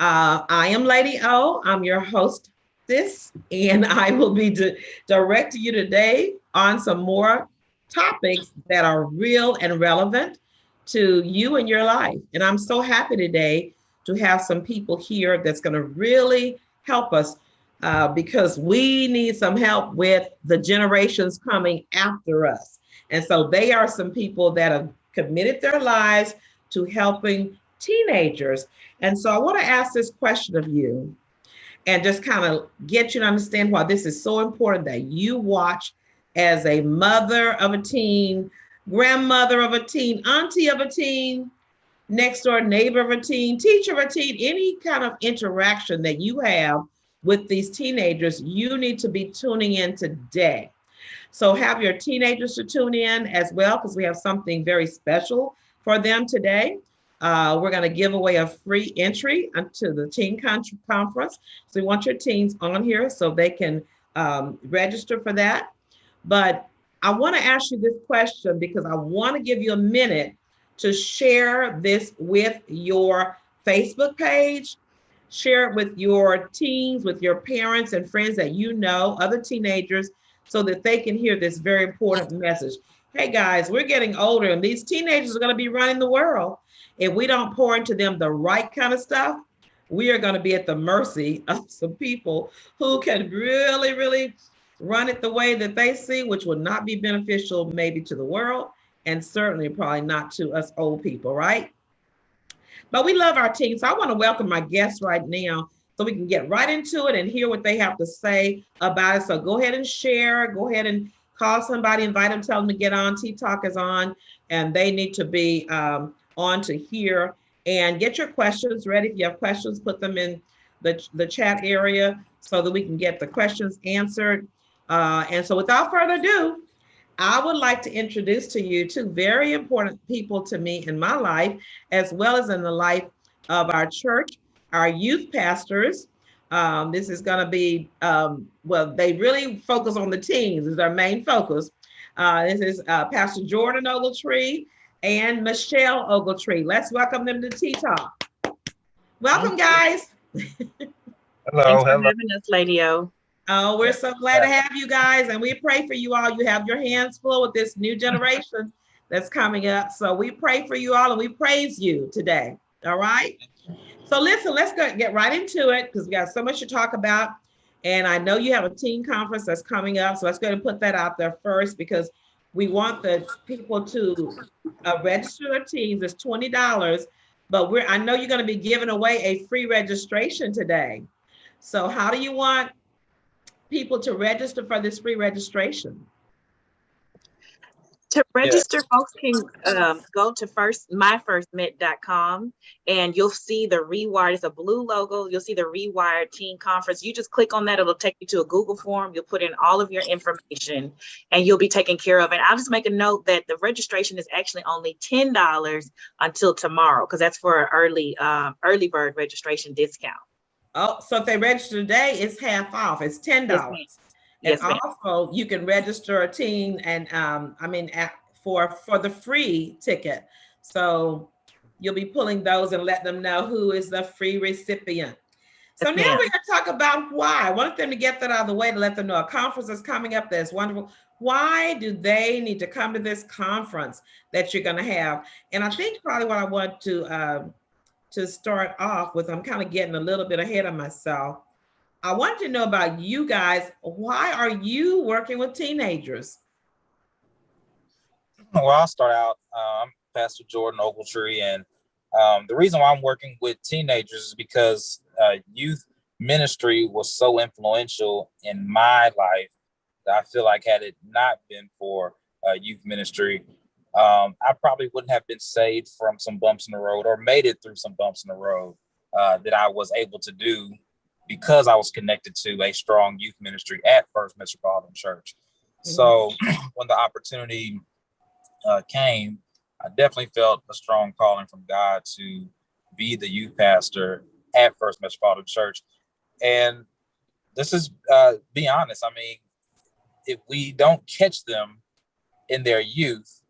I am Lady O. I'm your hostess, and I will be directing you today on some more topics that are real and relevant to you and your life. And I'm so happy today to have some people here that's going to really help us because we need some help with the generations coming after us. And so they are some people that have committed their lives to helping teenagers. And so I want to ask this question of you and just kind of get you to understand why this is so important that you watch as a mother of a teen, grandmother of a teen, auntie of a teen, next door neighbor of a teen, teacher of a teen, any kind of interaction that you have with these teenagers, you need to be tuning in today. So have your teenagers to tune in as well because we have something very special for them today. We're going to give away a free entry to the conference. So we want your teens on here so they can register for that. But I want to ask you this question because I want to give you a minute to share this with your Facebook page, share it with your teens, with your parents and friends that you know, other teenagers, so that they can hear this very important message. Hey guys, we're getting older and these teenagers are going to be running the world. If we don't pour into them the right kind of stuff, we are going to be at the mercy of some people who can really, really run it the way that they see, which will not be beneficial maybe to the world and certainly probably not to us old people, right? But we love our team. So I want to welcome my guests right now so we can get right into it and hear what they have to say about it. So go ahead and share. Go ahead and call somebody, invite them, tell them to get on. T-Talk is on, and they need to be on to hear. And get your questions ready. If you have questions, put them in the chat area so that we can get the questions answered. And so without further ado, I would like to introduce to you two very important people to me in my life, as well as in the life of our church, our youth pastors. This is going to be, well, they really focus on the teens, is their main focus. This is Pastor Jordan Ogletree and Michelle Ogletree. Let's welcome them to Tea Talk. Welcome, guys. Thanks Hello, for hello. having us, Lady O. Oh, we're so glad to have you guys, and we pray for you all. You have your hands full with this new generation that's coming up. So we pray for you all, and we praise you today. All right. So listen, let's get right into it because we got so much to talk about. And I know you have a teen conference that's coming up. So let's go and put that out there first because we want the people to register their teens. It's $20, but I know you're going to be giving away a free registration today. So how do you want people to register for this free registration? To register, Yes. folks can go to myfirstmet.com and you'll see the Rewired. It's a blue logo. You'll see the Rewired Teen Conference. You just click on that. It'll take you to a Google form. You'll put in all of your information and you'll be taken care of. And I'll just make a note that the registration is actually only $10 until tomorrow because that's for an early bird registration discount. Oh, so if they register today, it's half off. It's $10. Yes, ma'am. And Yes, ma'am. also you can register a teen and for the free ticket. So you'll be pulling those and let them know who is the free recipient. So Yes, now ma'am. we're going to talk about why. I want them to get that out of the way to let them know a conference is coming up that's wonderful. Why do they need to come to this conference that you're going to have? And I think probably what I want to start off with, I'm kind of getting a little bit ahead of myself. I want to know about you guys. Why are you working with teenagers? Well, I'll start out. I'm Pastor Jordan Ogletree, and the reason why I'm working with teenagers is because youth ministry was so influential in my life that I feel like had it not been for youth ministry, I probably wouldn't have been saved from some bumps in the road or made it through some bumps in the road that I was able to do because I was connected to a strong youth ministry at First Metropolitan Church. So when the opportunity came, I definitely felt a strong calling from God to be the youth pastor at First Metropolitan Church. And this is, be honest, I mean, if we don't catch them in their youth,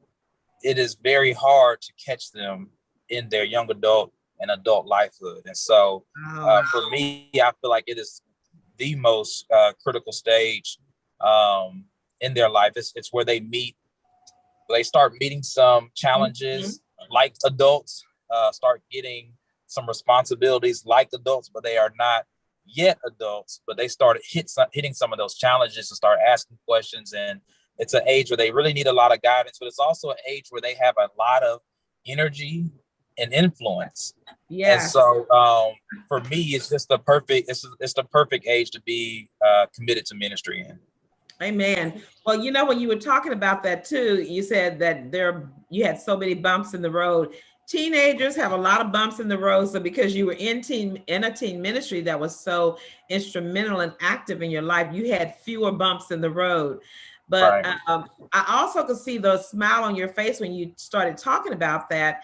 it is very hard to catch them in their young adult and adult lifehood. And so for me, I feel like it is the most critical stage in their life. It's where they start meeting some challenges like adults, start getting some responsibilities like adults, but they are not yet adults, but they started hitting some of those challenges and start asking questions. And it's an age where they really need a lot of guidance, but it's also an age where they have a lot of energy and influence. Yeah. And so for me, it's just the perfect age to be committed to ministry in. Amen. Well, you know, when you were talking about that too, you said that you had so many bumps in the road. Teenagers have a lot of bumps in the road. So because you were in a teen ministry that was so instrumental and active in your life, you had fewer bumps in the road. But right. I also could see the smile on your face when you started talking about that.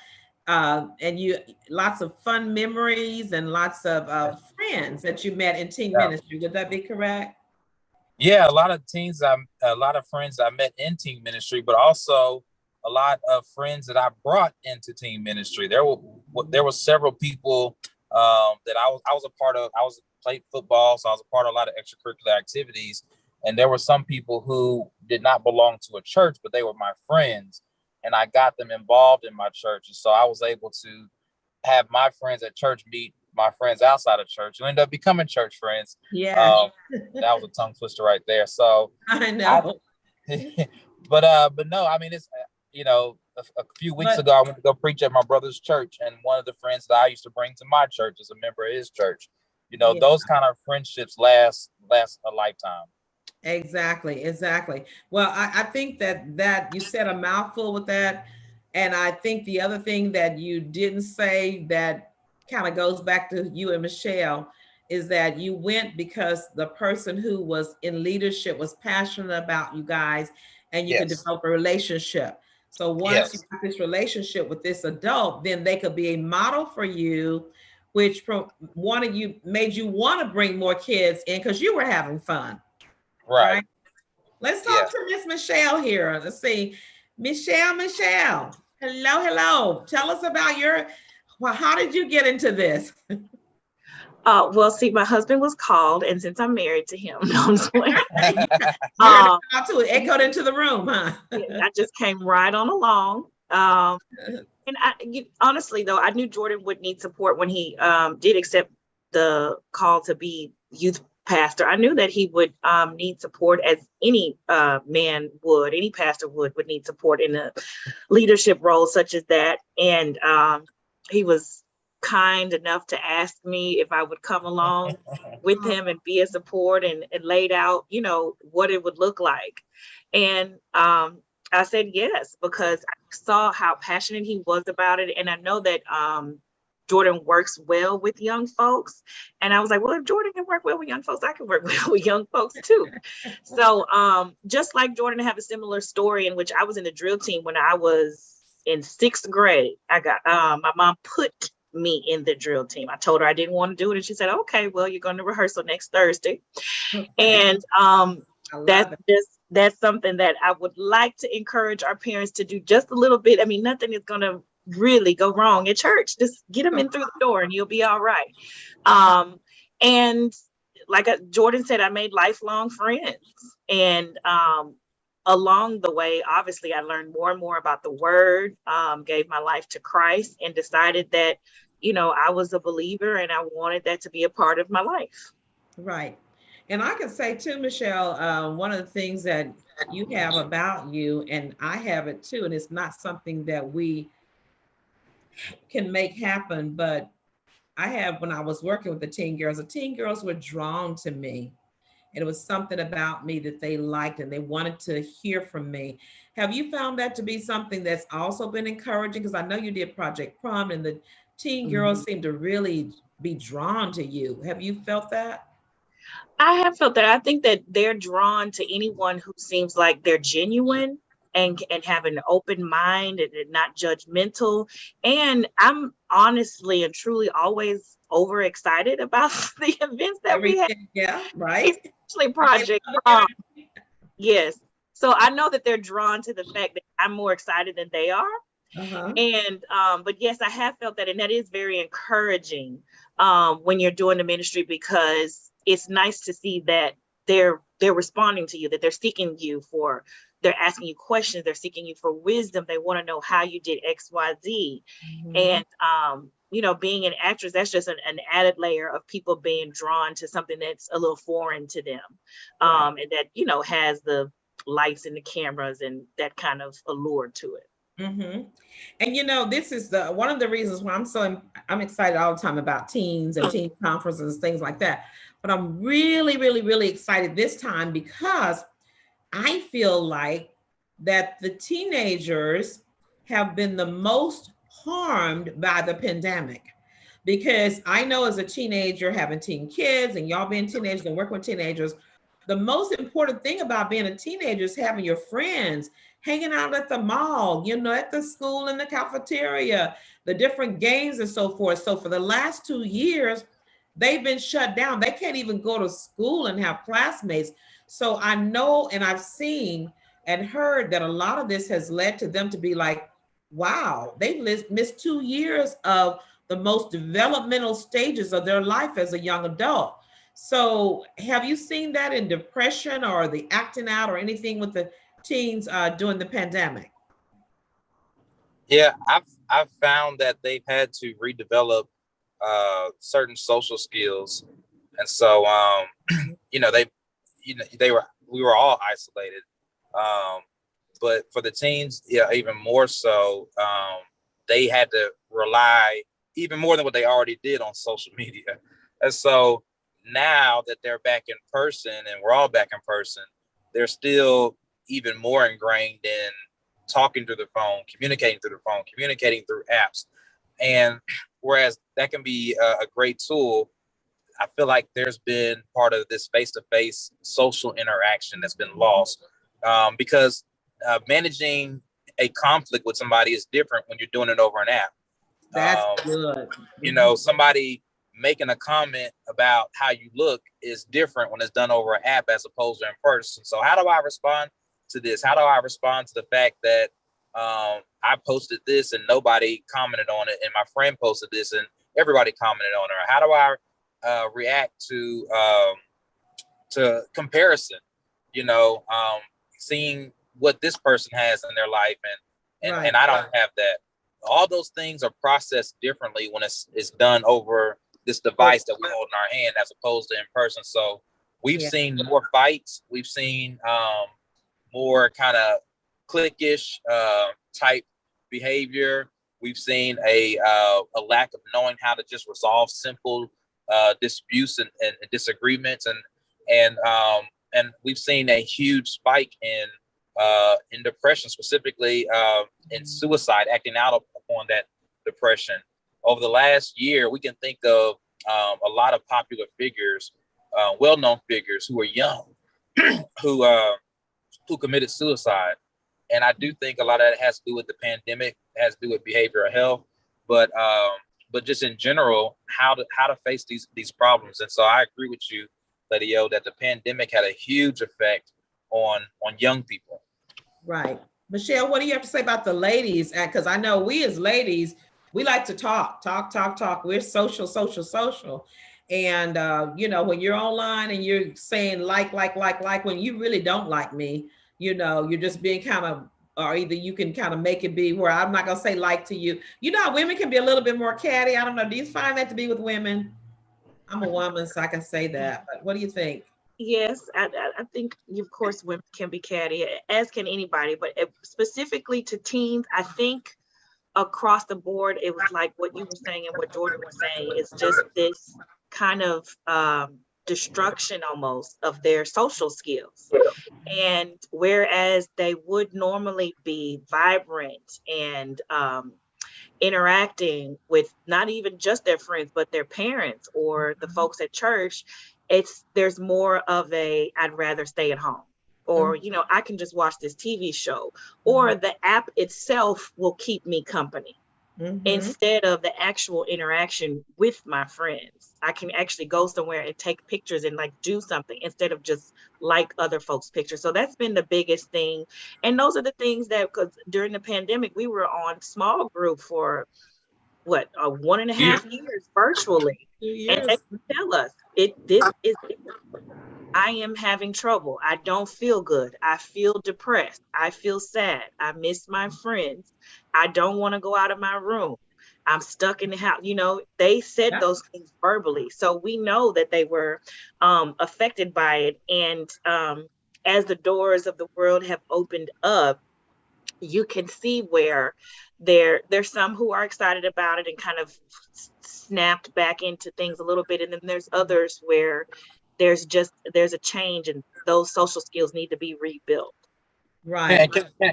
And you lots of fun memories and lots of friends that you met in teen ministry. Would that be correct? Yeah, a lot of friends I met in teen ministry, but also a lot of friends that I brought into teen ministry. There were several people that I was a part of. I played football, so I was a part of a lot of extracurricular activities. And there were some people who did not belong to a church, but they were my friends, and I got them involved in my church. And so I was able to have my friends at church meet my friends outside of church, who ended up becoming church friends. Yeah, that was a tongue twister right there. So I know. But no, I mean, it's a few weeks ago I went to go preach at my brother's church, and one of the friends that I used to bring to my church is a member of his church. Those kind of friendships last a lifetime. Exactly. Well, I think that you said a mouthful with that. And I think the other thing that you didn't say that kind of goes back to you and Michelle is that you went because the person who was in leadership was passionate about you guys, and you could develop a relationship. So once you got this relationship with this adult, then they could be a model for you, which made you want to bring more kids in because you were having fun. Right. Let's talk to Miss Michelle here. Let's see. Michelle. Hello. Tell us about how did you get into this? Well, see, my husband was called, and since I'm married to him, no, I'm just playing. It echoed into the room, huh? I just came right on along. And honestly, though, I knew Jordan would need support when he did accept the call to be youth pastor. I knew that he would need support, as any man would, any pastor would need support in a leadership role such as that. And he was kind enough to ask me if I would come along with him and be a support, and laid out, what it would look like. And I said yes, because I saw how passionate he was about it. And I know that Jordan works well with young folks. And I was like, well, if Jordan can work well with young folks, I can work well with young folks too. So just like Jordan, I have a similar story in which I was in the drill team when I was in 6th grade. I got my mom put me in the drill team. I told her I didn't want to do it, and she said, okay, well, you're going to rehearsal next Thursday. And that's something that I would like to encourage our parents to do just a little bit. I mean, nothing is going to really go wrong at church. Just get them in through the door and you'll be all right. And like Jordan said, I made lifelong friends. And along the way, obviously, I learned more and more about the word, gave my life to Christ, and decided that, I was a believer and I wanted that to be a part of my life. Right. And I can say too, Michelle, one of the things that you have about you, and I have it too, and it's not something that we can make happen, but I have, when I was working with the teen girls were drawn to me. And it was something about me that they liked, and they wanted to hear from me. Have you found that to be something that's also been encouraging? Because I know you did Project Prom, and the teen girls seem to really be drawn to you. Have you felt that? I have felt that. I think that they're drawn to anyone who seems like they're genuine and have an open mind and not judgmental. And I'm honestly and truly always overexcited about the events that we have. Yeah, right. Especially Project Prom. Yes. So I know that they're drawn to the fact that I'm more excited than they are. Uh-huh. And but yes, I have felt that, and that is very encouraging when you're doing the ministry, because it's nice to see that they're responding to you, that they're seeking you for, they're asking you questions, they're seeking you for wisdom, they want to know how you did XYZ. Mhm. And you know, being an actress, that's just an added layer of people being drawn to something that's a little foreign to them, Right. and that, you know, has the lights and the cameras and that kind of allure to it. Hmm. And this is the one of the reasons why I'm excited all the time about teens and teen conferences, things like that. But I'm really, really, really excited this time because I feel like that the teenagers have been the most harmed by the pandemic. Because I know as a teenager, having teen kids and y'all being teenagers and working with teenagers, the most important thing about being a teenager is having your friends, hanging out at the mall, at the school, in the cafeteria, the different games and so forth. So for the last 2 years, they've been shut down. They can't even go to school and have classmates. So I know, and I've seen and heard that a lot of this has led to them to be like, wow, they've missed 2 years of the most developmental stages of their life as a young adult. So have you seen that in depression or the acting out or anything with the teens during the pandemic? Yeah, I've found that they've had to redevelop certain social skills, and so they we were all isolated, um, but for the teens, yeah, even more so, they had to rely even more than what they already did on social media, and so now that they're back in person and we're all back in person, they're still even more ingrained in talking through the phone, communicating through apps. And whereas that can be a great tool, I feel like there's been part of this face-to-face social interaction that's been lost, because managing a conflict with somebody is different when you're doing it over an app. That's good. Somebody making a comment about how you look is different when it's done over an app as opposed to in person. So how do I respond to this? How do I respond to the fact that I posted this and nobody commented on it, and my friend posted this and everybody commented on it? Or how do I react to comparison? Seeing what this person has in their life, Right. and I don't have that. All those things are processed differently when it's done over this device that we hold in our hand as opposed to in person. So we've seen more fights. We've seen more kind of cliquish type behavior. We've seen a lack of knowing how to just resolve simple disputes and disagreements, and we've seen a huge spike in depression, specifically in suicide, acting out upon that depression. Over the last year, we can think of a lot of popular figures, well-known figures who are young, who committed suicide. And I do think a lot of that has to do with the pandemic, has to do with behavioral health, but just in general, how to face these problems. And so I agree with you, Lady O, that the pandemic had a huge effect on young people. Right. Michelle, what do you have to say about the ladies? Because I know we as ladies, we like to talk. We're social. And, when you're online and you're saying like, when you really don't like me, you're just being kind of, or either you can kind of make it be where I'm not going to say like to you. How women can be a little bit more catty. I don't know. Do you find that to be with women? I'm a woman, so I can say that. But what do you think? Yes, I think, of course, women can be catty, as can anybody, but specifically to teens, I think across the board, it was like what you were saying and what Jordan was saying. It's just this kind of destruction almost of their social skills. And whereas they would normally be vibrant and interacting with not even just their friends, but their parents or the folks at church, there's more of a, I'd rather stay at home, or I can just watch this TV show, or the app itself will keep me company. instead of the actual interaction with my friends. I can actually go somewhere and take pictures and like do something instead of just like other folks' pictures. So that's been the biggest thing. And those are the things that, because during the pandemic, we were on small group for what, 1.5 years virtually. 2 years. And they would tell us this is it. I am having trouble. I don't feel good. I feel depressed. I feel sad. I miss my friends. I don't want to go out of my room. I'm stuck in the house. They said Yeah. those things verbally. So we know that they were affected by it. And as the doors of the world have opened up, you can see where there's some who are excited about it and kind of snapped back into things a little bit. And then there's others where there's a change and those social skills need to be rebuilt. Right. And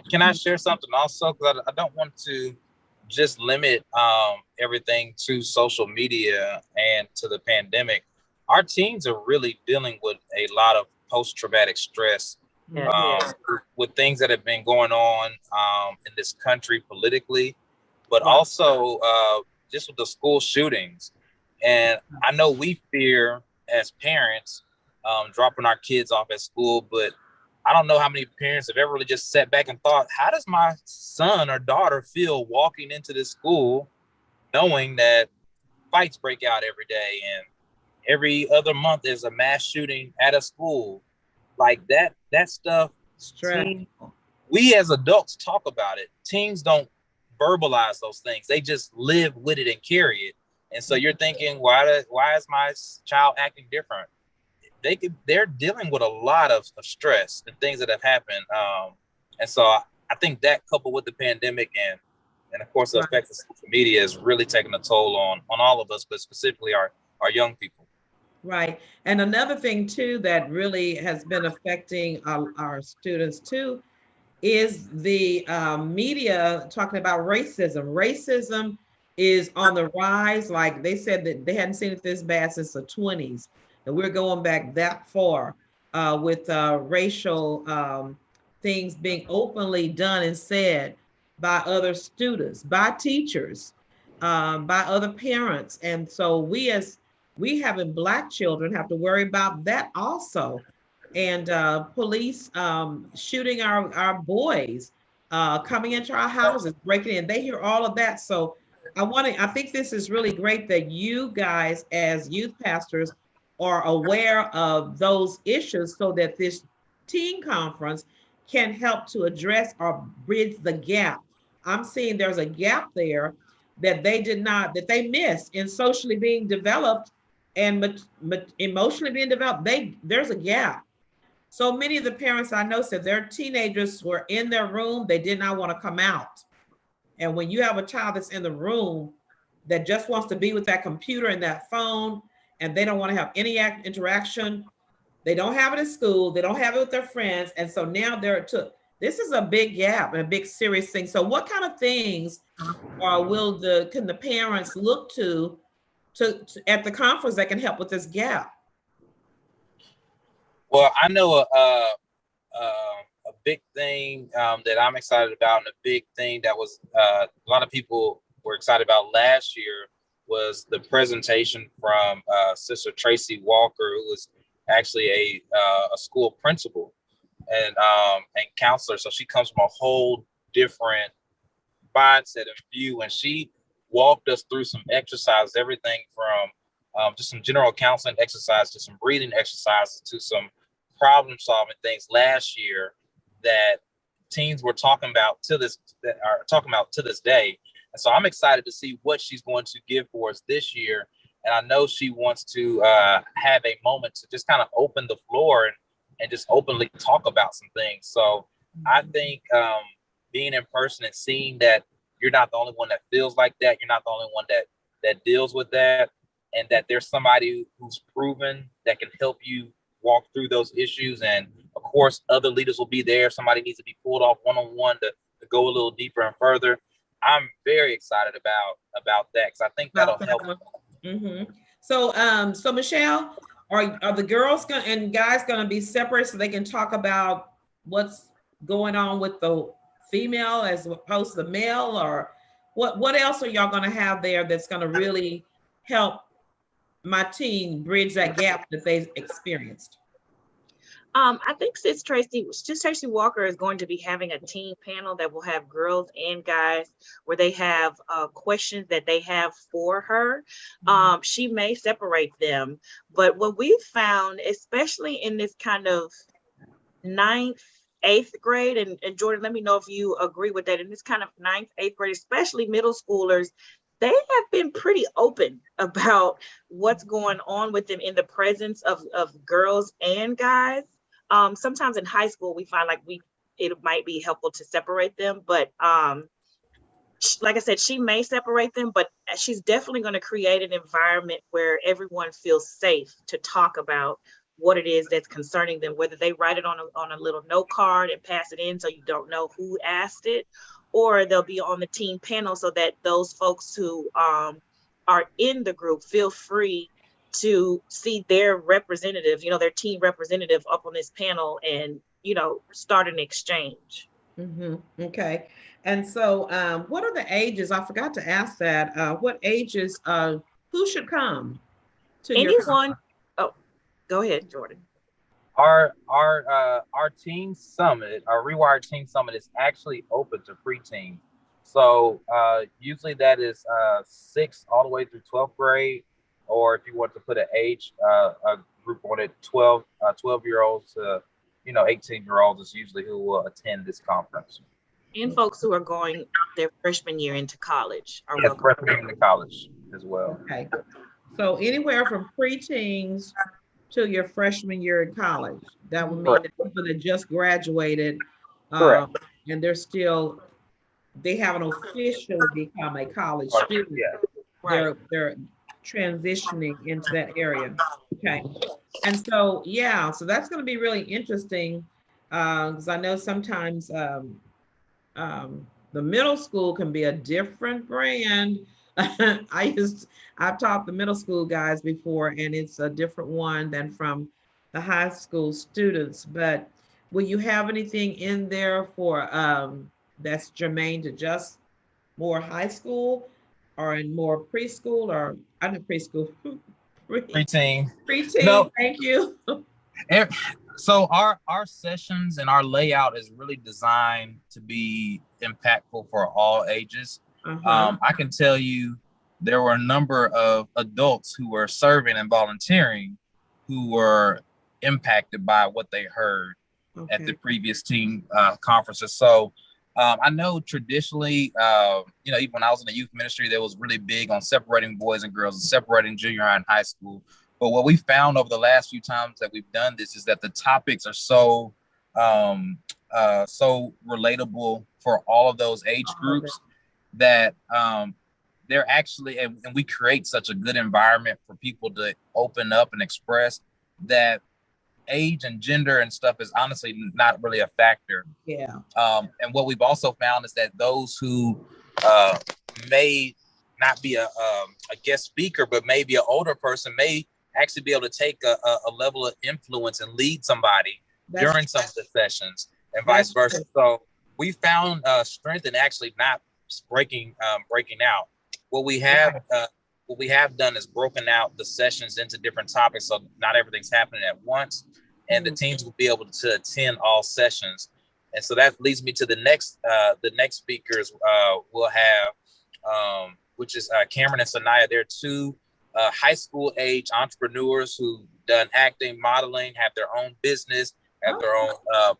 can I share something also? Because I don't want to just limit everything to social media and to the pandemic. Our teens are really dealing with a lot of post-traumatic stress with things that have been going on in this country politically, but also just with the school shootings. And I know we fear as parents dropping our kids off at school, but I don't know how many parents have ever really just sat back and thought, how does my son or daughter feel walking into this school knowing that fights break out every day and every other month there's a mass shooting at a school? Like that stuff. We as adults talk about it. Teens don't verbalize those things. They just live with it and carry it. And so you're thinking, why is my child acting different? They're dealing with a lot of stress and things that have happened. And so I think that, coupled with the pandemic and of course the effects of social media, is really taking a toll on all of us, but specifically our young people. Right. And another thing too that really has been affecting our students too is the media talking about racism. Racism is on the rise. Like they said that they hadn't seen it this bad since the 20s. And we're going back that far with racial things being openly done and said by other students, by teachers, by other parents. And so we having Black children have to worry about that also. And police shooting our boys, coming into our houses, breaking in. They hear all of that. So I think this is really great that you guys as youth pastors are aware of those issues so that this teen conference can help to address or bridge the gap. I'm seeing there's a gap there that they missed in socially being developed and emotionally being developed. There's a gap. So many of the parents I know said their teenagers were in their room, they did not want to come out. And when you have a child that's in the room that just wants to be with that computer and that phone, and they don't want to have any interaction, they don't have it at school, they don't have it with their friends, and so now this is a big gap and a big serious thing. So what kind of things can the parents look to at the conference that can help with this gap? Well, I know a big thing that I'm excited about, and a big thing that was a lot of people were excited about last year, was the presentation from Sister Tracy Walker, who was actually a school principal and counselor. So she comes from a whole different mindset and view, and she walked us through some exercises, everything from just some general counseling exercises to some breathing exercises to some problem solving things last year that teens were talking about to this day. And so I'm excited to see what she's going to give for us this year. And I know she wants to have a moment to just kind of open the floor and just openly talk about some things. So I think being in person and seeing that you're not the only one that feels like that, you're not the only one that deals with that, and that there's somebody who's proven that can help you walk through those issues. And of course, other leaders will be there. Somebody needs to be pulled off one-on-one to go a little deeper and further. I'm very excited about that because I think that'll help. Mm-hmm. So Michelle, are the girls and guys going to be separate so they can talk about what's going on with the female as opposed to the male, or What else are y'all going to have there that's going to really help my teen bridge that gap that they've experienced? I think Sis Tracy Walker is going to be having a teen panel that will have girls and guys where they have questions that they have for her. She may separate them, but what we've found, especially in this kind of ninth, eighth grade, and Jordan, let me know if you agree with that. In this kind of ninth, eighth grade, especially middle schoolers, they have been pretty open about what's going on with them in the presence of girls and guys. Sometimes in high school, we find like it might be helpful to separate them, but like I said, she may separate them, but she's definitely going to create an environment where everyone feels safe to talk about what it is that's concerning them, whether they write it on a little note card and pass it in so you don't know who asked it, or they'll be on the team panel so that those folks who are in the group feel free to see their representative, their team representative up on this panel and, start an exchange. Okay. And so what are the ages? I forgot to ask that. What ages, who should come to your Anyone? Oh, go ahead, Jordan. Our teen summit, our Rewired Teen Summit, is actually open to preteen. So usually that is 6th all the way through 12th grade, or if you want to put an age a group on it, 12-year-olds to 18-year-olds is usually who will attend this conference. And folks who are going their freshman year into college are welcome. Freshman year into college as well. Okay. So anywhere from preteens to your freshman year in college. That would mean that people that just graduated and they haven't officially become a college student. Right. They're transitioning into that area. Okay. And so, so that's going to be really interesting because I know sometimes the middle school can be a different brand. I've taught the middle school guys before, and it's a different one than from the high school students. But will you have anything in there for that's germane to just more high school or in more preschool, or I don't know, preschool? Preteen. No. Thank you. So our sessions and our layout is really designed to be impactful for all ages. I can tell you there were a number of adults who were serving and volunteering who were impacted by what they heard at the previous teen conferences. So I know traditionally, even when I was in the youth ministry, that was really big on separating boys and girls and separating junior high and high school. But what we found over the last few times that we've done this is that the topics are so relatable for all of those age groups that they're actually, and we create such a good environment for people to open up and express that age and gender and stuff is honestly not really a factor. And what we've also found is that those who may not be a guest speaker, but maybe an older person may actually be able to take a level of influence and lead somebody during some of the sessions and vice versa. So we found strength in actually not breaking out. What we have done is broken out the sessions into different topics, so not everything's happening at once, and the teams will be able to attend all sessions. And so that leads me to the next speakers we'll have, which is Cameron and Sanaya. They're two high school age entrepreneurs who've done acting, modeling, have their own business, have their own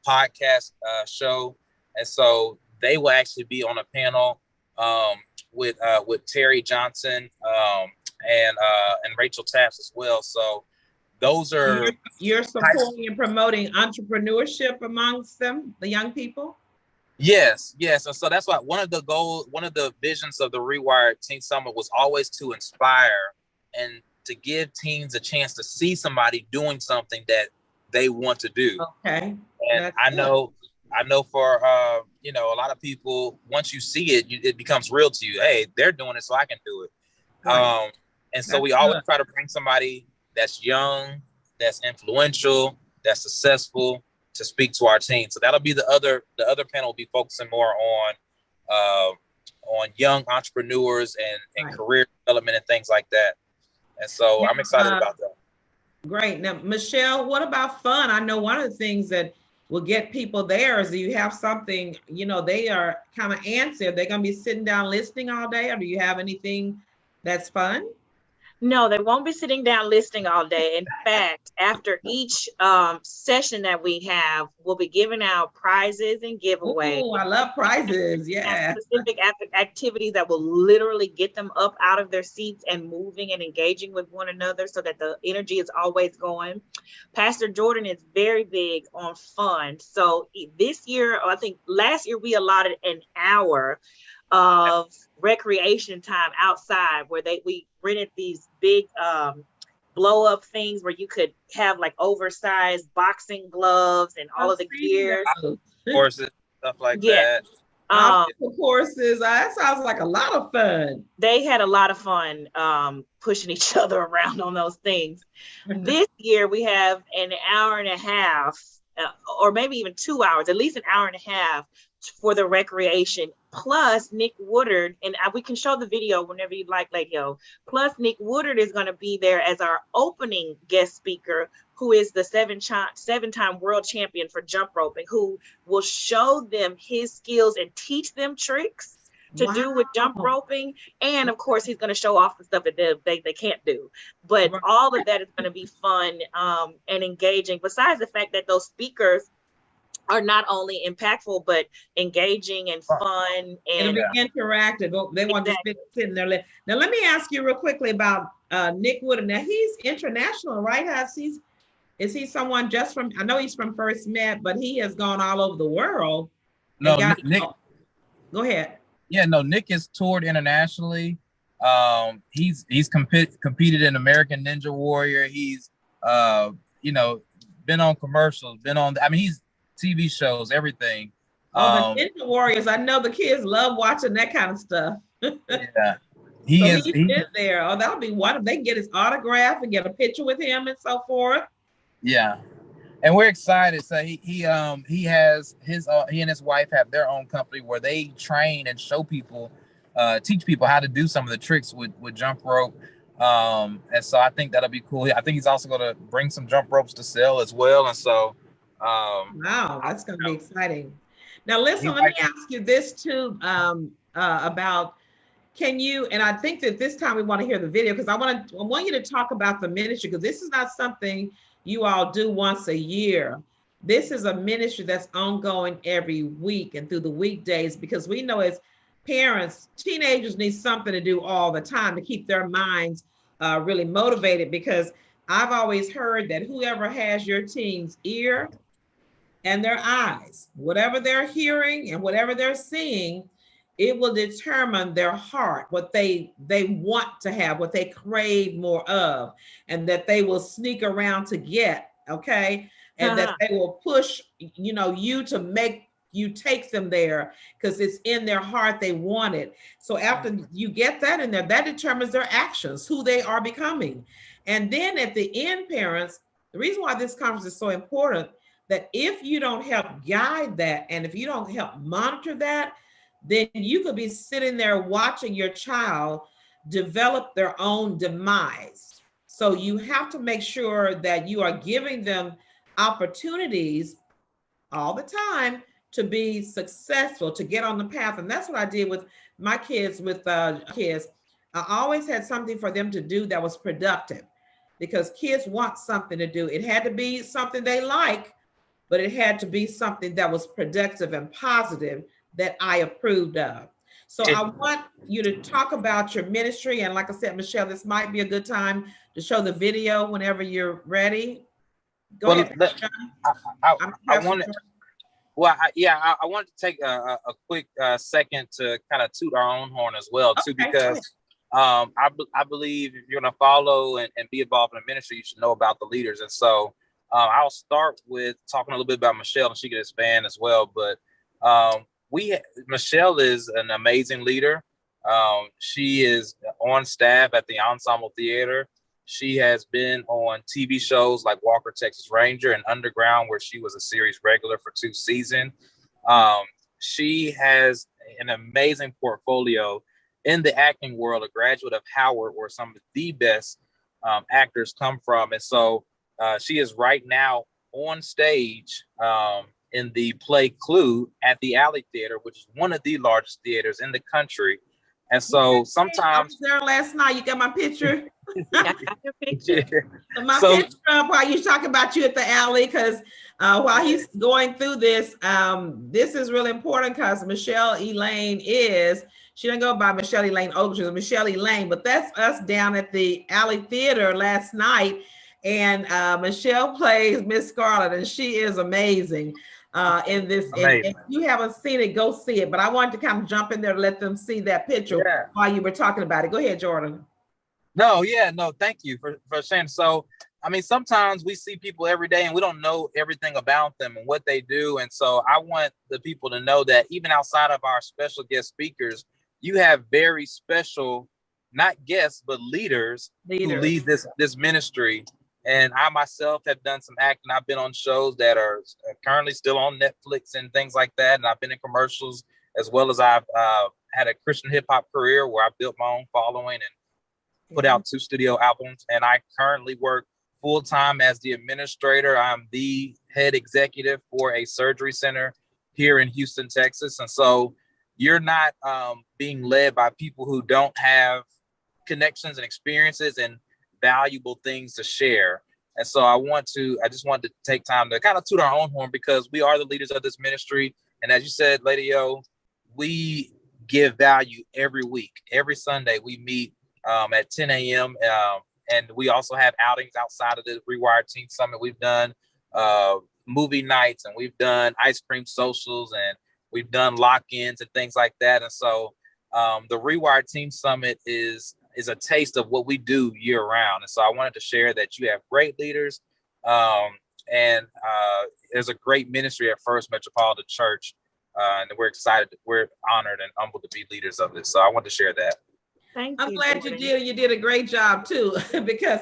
podcast show, and so they will actually be on a panel with Terry Johnson and Rachel Taps as well. So those are you're supporting and promoting entrepreneurship amongst them, the young people. Yes. And so that's why one of the visions of the Rewired Teen Summit was always to inspire and to give teens a chance to see somebody doing something that they want to do. Okay. And I know for a lot of people, once you see it, it becomes real to you. Hey, they're doing it, so I can do it. Right. And so we always try to bring somebody that's young, that's influential, that's successful to speak to our team. So that'll be the other panel will be focusing more on young entrepreneurs and career development and things like that. And so I'm excited about that. Great. Now, Michelle, what about fun? I know one of the things that will get people there is, do you have something, they are kind of antsy. They're going to be sitting down listening all day, or do you have anything that's fun? No, they won't be sitting down listening all day. In fact, after each session that we have, we'll be giving out prizes and giveaways. Oh, I love prizes. Yeah. Specific activities that will literally get them up out of their seats and moving and engaging with one another so that the energy is always going. Pastor Jordan is very big on fun. So this year, I think last year, we allotted an hour of recreation time outside where we rented these big blow up things where you could have like oversized boxing gloves and all of the gear, horses, stuff like that. Courses. That sounds like a lot of fun. They had a lot of fun pushing each other around on those things. This year we have an hour and a half, or maybe even 2 hours, at least an hour and a half for the recreation. Plus Nick Woodard, and we can show the video whenever you'd like, Lady O. Plus Nick Woodard is going to be there as our opening guest speaker, who is the seven-time world champion for jump roping, who will show them his skills and teach them tricks to do with jump roping. And of course, he's going to show off the stuff that they can't do. But all of that is going to be fun and engaging, besides the fact that those speakers are not only impactful, but engaging and fun. And it'll be interactive. They want to sit in there. Now, let me ask you real quickly about Nick Woodard. Now, he's international, right? Is he someone just from, I know he's from First Met, but he has gone all over the world. No, Nick. Go ahead. Yeah, no, Nick has toured internationally. He's competed in American Ninja Warrior. He's, been on commercials, he's TV shows, everything. The Ninja Warriors. I know the kids love watching that kind of stuff. Yeah, he's there. Oh, that'll be wonderful. They can get his autograph and get a picture with him and so forth. Yeah, and we're excited. So he has he and his wife have their own company where they train and show people, teach people how to do some of the tricks with jump rope. And so I think that'll be cool. I think he's also going to bring some jump ropes to sell as well. And so. Wow, that's going to be exciting. Now, listen, let me ask you this too about, can you, and I think that this time we want to hear the video, because I want you to talk about the ministry, because this is not something you all do once a year. This is a ministry that's ongoing every week and through the weekdays, because we know as parents, teenagers need something to do all the time to keep their minds really motivated, because I've always heard that whoever has your teen's ear and their eyes, whatever they're hearing and whatever they're seeing, it will determine their heart, what they want to have, what they crave more of, and that they will sneak around to get, okay? And that they will push, you to make you take them there because it's in their heart, they want it. So after you get that in there, that determines their actions, who they are becoming. And then at the end, parents, the reason why this conference is so important, that if you don't help guide that, and if you don't help monitor that, then you could be sitting there watching your child develop their own demise. So you have to make sure that you are giving them opportunities all the time to be successful, to get on the path. And that's what I did with my kids, I always had something for them to do that was productive, because kids want something to do. It had to be something they like, but it had to be something that was productive and positive that I approved of. So I want you to talk about your ministry. And like I said, Michelle, this might be a good time to show the video whenever you're ready. Go ahead. I wanted to take a quick second to kind of toot our own horn as well, too, because I believe if you're going to follow and be involved in the ministry, you should know about the leaders. And so I'll start with talking a little bit about Michelle, and she can expand as well. But Michelle is an amazing leader. She is on staff at the Ensemble Theater. She has been on TV shows like Walker, Texas Ranger and Underground, where she was a series regular for 2 seasons. She has an amazing portfolio in the acting world, a graduate of Howard, where some of the best actors come from. And so she is right now on stage in the play Clue at the Alley Theater, which is one of the largest theaters in the country. And so sometimes I was there last night. You got my picture. I got your picture. My picture up while you talking about you at the Alley, because while he's going through this, this is really important because Michelle Elaine she didn't go by Michelle Elaine Ogletree, Michelle Elaine, but that's us down at the Alley Theater last night. And Michelle plays Miss Scarlet, and she is amazing in this. And if you haven't seen it, go see it. But I wanted to kind of jump in there to let them see that picture while you were talking about it. Go ahead, Jordan. No, thank you for saying. So, I mean, sometimes we see people every day and we don't know everything about them and what they do. And so I want the people to know that even outside of our special guest speakers, you have very special, not guests, but leaders. Who lead this ministry. And I myself have done some acting. I've been on shows that are currently still on Netflix and things like that. And I've been in commercials, as well as I've had a Christian hip hop career where I built my own following and put out 2 studio albums. And I currently work full-time as the administrator. I'm the head executive for a surgery center here in Houston, Texas. And so you're not being led by people who don't have connections and experiences and valuable things to share. And so I just wanted to take time to kind of toot our own horn, because we are the leaders of this ministry. And as you said, Lady O, we give value every week. Every Sunday we meet at 10 a.m. And we also have outings outside of the Rewired Teen Summit. We've done movie nights, and we've done ice cream socials, and we've done lock-ins and things like that. And so the Rewired Teen Summit is a taste of what we do year round. And so I wanted to share that you have great leaders, and there's a great ministry at First Metropolitan Church, and we're excited, we're honored and humbled to be leaders of this. So I wanted to share that. I'm glad you did. You did a great job too, because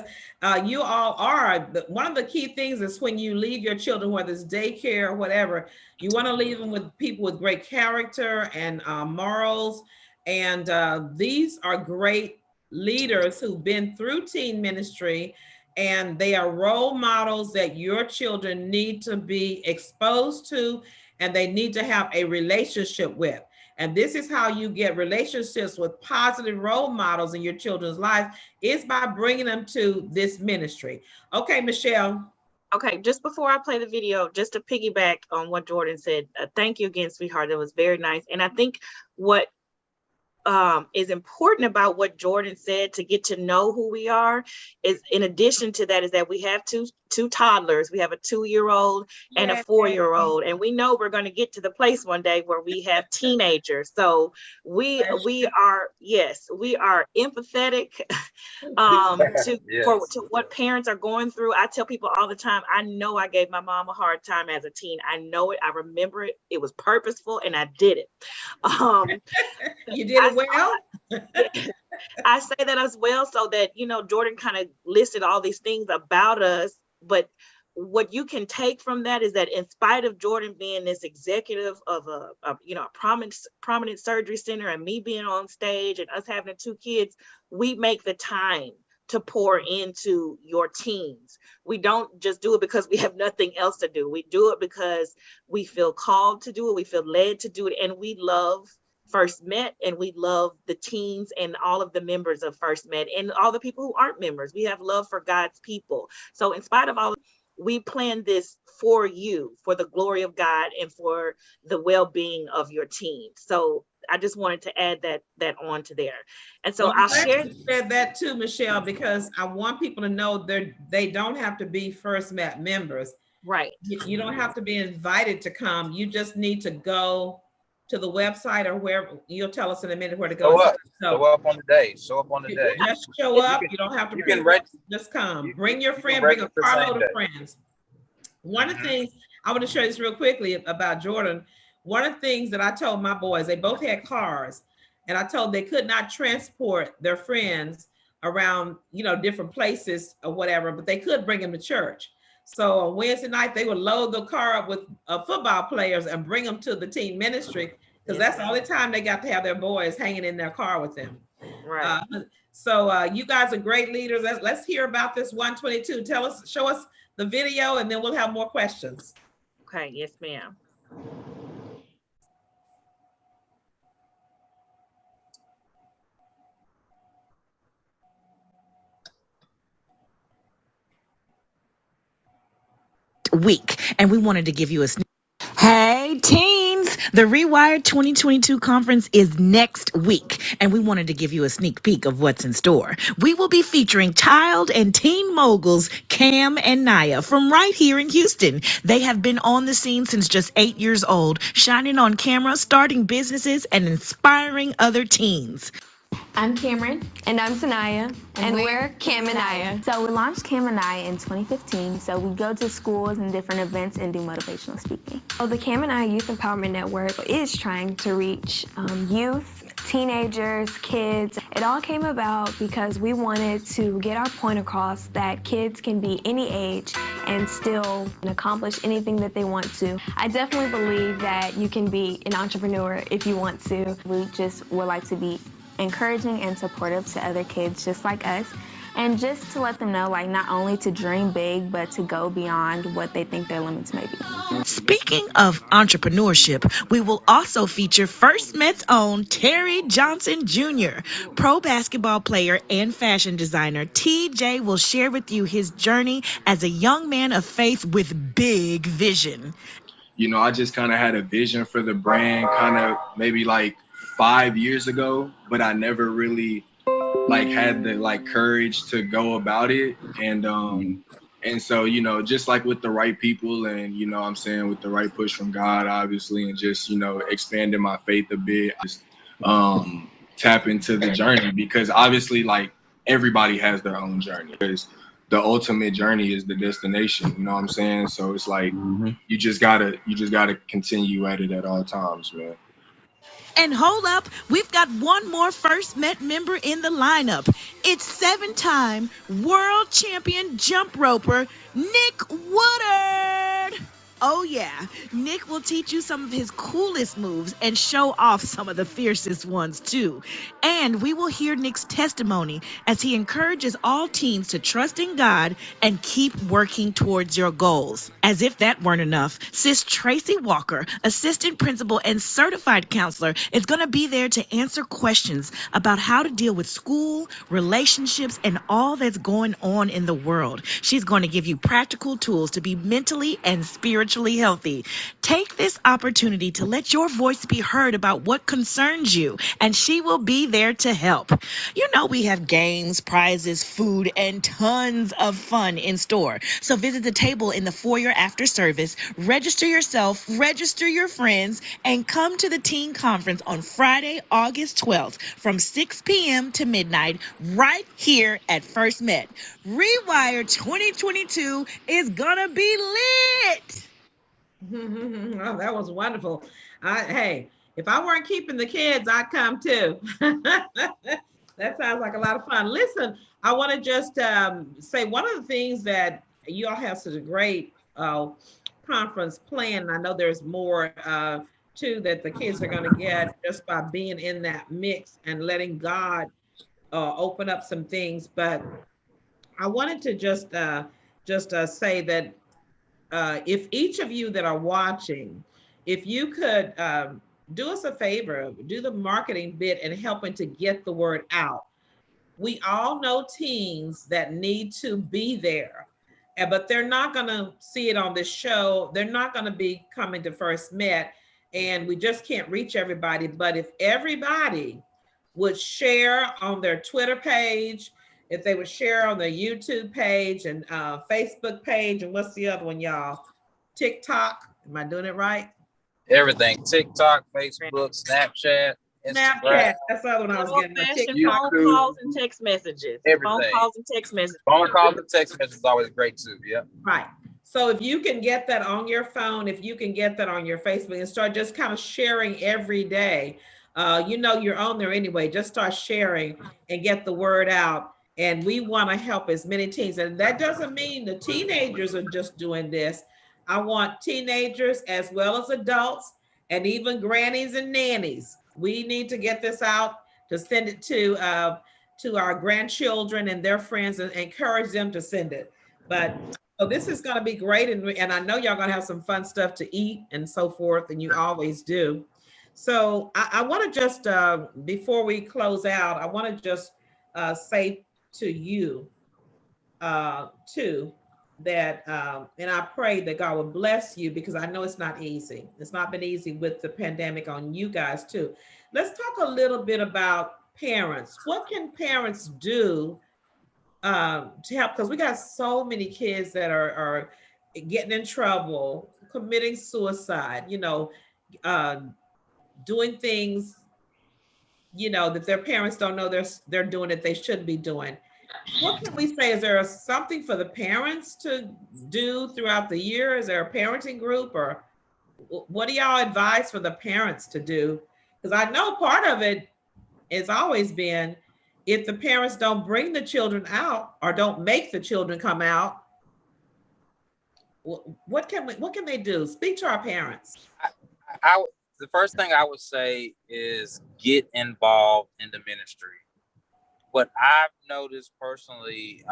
you all are. One of the key things is when you leave your children, whether it's daycare or whatever, you want to leave them with people with great character and morals. And these are great leaders who've been through teen ministry, and they are role models that your children need to be exposed to, and they need to have a relationship with. And this is how you get relationships with positive role models in your children's lives, is by bringing them to this ministry. Okay, Michelle. Okay, just before I play the video, just to piggyback on what Jordan said, thank you again, sweetheart. That was very nice. And I think what is important about what Jordan said, to get to know who we are, is in addition to that, is that we have two toddlers. We have a 2-year-old and a 4-year-old, and we know we're going to get to the place one day where we have teenagers. So we are empathetic to what parents are going through. I tell people all the time, I know I gave my mom a hard time as a teen. I know it. I remember it. It was purposeful, and I did it. You did it well. I say that as well, so that, Jordan kind of listed all these things about us, but what you can take from that is that, in spite of Jordan being this executive of a prominent surgery center, and me being on stage, and us having 2 kids, we make the time to pour into your teens. We don't just do it because we have nothing else to do. We do it because we feel called to do it. We feel led to do it. And we love First Met, and we love the teens and all of the members of First Met, and all the people who aren't members. We have love for God's people. So in spite of all, we plan this for you, for the glory of God and for the well-being of your teens. So I just wanted to add that on to there. And so I'll share that too, Michelle, because I want people to know they don't have to be First Met members. Right. You don't have to be invited to come. You just need to go to the website, or where you'll tell us in a minute where to go. Show up on the day. Show up on the day. Just show up. You don't have to. Just come. Bring your friend. Bring a carload of friends. One of the things I want to show you this real quickly about Jordan. One of the things that I told my boys, they both had cars, and I told they could not transport their friends around, different places or whatever, but they could bring them to church. So on Wednesday night, they would load the car up with football players and bring them to the teen ministry, because that's the only time they got to have their boys hanging in their car with them. Right. So you guys are great leaders. Let's hear about this 122. Show us the video, and then we'll have more questions. Okay, yes, ma'am. Week, and we wanted to give you a sneak. Hey teens, the Rewired 2022 conference is next week, and we wanted to give you a sneak peek of what's in store. We will be featuring child and teen moguls Cam and Naya from right here in Houston. They have been on the scene since just 8 years old, shining on camera, starting businesses, and inspiring other teens. I'm Cameron. And I'm Sanaya. And we're Cam and Naya. So we launched Cam and Naya in 2015. So we go to schools and different events and do motivational speaking. So the Cam and Naya Youth Empowerment Network is trying to reach youth, teenagers, kids. It all came about because we wanted to get our point across that kids can be any age and still accomplish anything that they want to. I definitely believe that you can be an entrepreneur if you want to. We just would like to be encouraging and supportive to other kids just like us, and just to let them know, like, not only to dream big, but to go beyond what they think their limits may be. Speaking of entrepreneurship, we will also feature First Met's own Terry Johnson Jr., pro basketball player and fashion designer. TJ will share with you his journey as a young man of faith with big vision. You know, I just kind of had a vision for the brand kind of maybe like 5 years ago, but I never really like had the like courage to go about it. And so, you know, just like with the right people and, you know what I'm saying, with the right push from God, obviously, and just, you know, expanding my faith a bit, just tap into the journey, because obviously like everybody has their own journey. Because the ultimate journey is the destination, you know what I'm saying? So it's like you just gotta continue at it at all times, man. And hold up, we've got one more First Met member in the lineup. It's 7-time world champion jump roper, Nick Woodard. Oh yeah, Nick will teach you some of his coolest moves and show off some of the fiercest ones too. And we will hear Nick's testimony as he encourages all teens to trust in God and keep working towards your goals. As if that weren't enough, Sis Tracy Walker, assistant principal and certified counselor, is going to be there to answer questions about how to deal with school, relationships, and all that's going on in the world. She's going to give you practical tools to be mentally and spiritually healthy. Take this opportunity to let your voice be heard about what concerns you, and she will be there to help. You know, we have games, prizes, food, and tons of fun in store. So visit the table in the foyer after service, register yourself, register your friends, and come to the teen conference on Friday, August 12th from 6 p.m. to midnight right here at First Met. Rewired 2022 is gonna be lit. Oh, that was wonderful. Hey, if I weren't keeping the kids, I'd come too. That sounds like a lot of fun. Listen, I want to just say one of the things that you all have such a great conference plan. And I know there's more too that the kids are going to get just by being in that mix and letting God open up some things. But I wanted to just say that if each of you that are watching, if you could do us a favor, do the marketing bit and helping to get the word out. We all know teens that need to be there, but they're not going to see it on this show. They're not going to be coming to First Met, and we just can't reach everybody. But if everybody would share on their Twitter page, if they would share on their YouTube page and Facebook page, and what's the other one, y'all? TikTok. Am I doing it right? Everything. TikTok, Facebook, Snapchat, Instagram. Snapchat. That's the other one I was getting. Phone calls and text messages. Everything. Phone calls and text messages. Phone calls and text messages is always great too. Yeah. Right. So if you can get that on your phone, if you can get that on your Facebook and start just kind of sharing every day, you know you're on there anyway. Just start sharing and get the word out. And we want to help as many teens. And that doesn't mean the teenagers are just doing this. I want teenagers as well as adults and even grannies and nannies. We need to get this out to send it to our grandchildren and their friends and encourage them to send it. But so this is going to be great, and I know y'all going to have some fun stuff to eat and so forth, and you always do. So I want to just before we close out, I want to just say to you too that and I pray that God will bless you, because I know it's not easy. It's not been easy with the pandemic on you guys too. Let's talk a little bit about parents. What can parents do to help? Because we got so many kids that are getting in trouble, committing suicide, uh, doing things, that their parents don't know they're doing it, they should be doing. What can we say? Is there something for the parents to do throughout the year? Is there a parenting group, or what do y'all advise for the parents to do? Because I know part of it has always been, if the parents don't bring the children out or don't make the children come out, what can they do? Speak to our parents. The first thing I would say is get involved in the ministry. What I've noticed personally,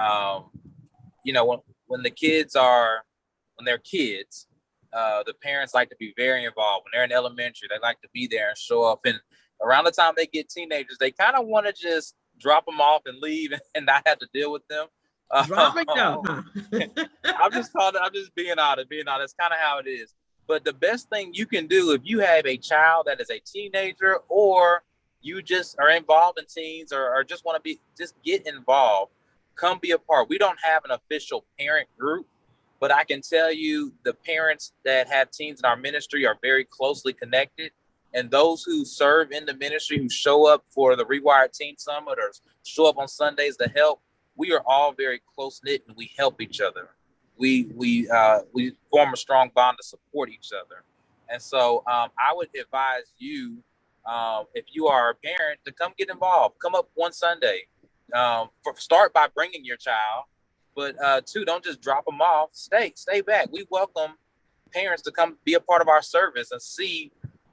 when they're kids, the parents like to be very involved. When they're in elementary, they like to be there and show up. And around the time they get teenagers, they kind of want to just drop them off and leave and not have to deal with them. Drop it down. I'm just being honest. It's kind of how it is. But the best thing you can do, if you have a child that is a teenager, or you just are involved in teens, or just want to just get involved, come be a part. We don't have an official parent group, but I can tell you the parents that have teens in our ministry are very closely connected. And those who serve in the ministry, who show up for the Rewired Teen Summit or show up on Sundays to help, we are all very close knit and we help each other. We form a strong bond to support each other. And so I would advise you, if you are a parent, to come get involved. Come up one Sunday. Start by bringing your child, but two, don't just drop them off. Stay back. We welcome parents to come be a part of our service and see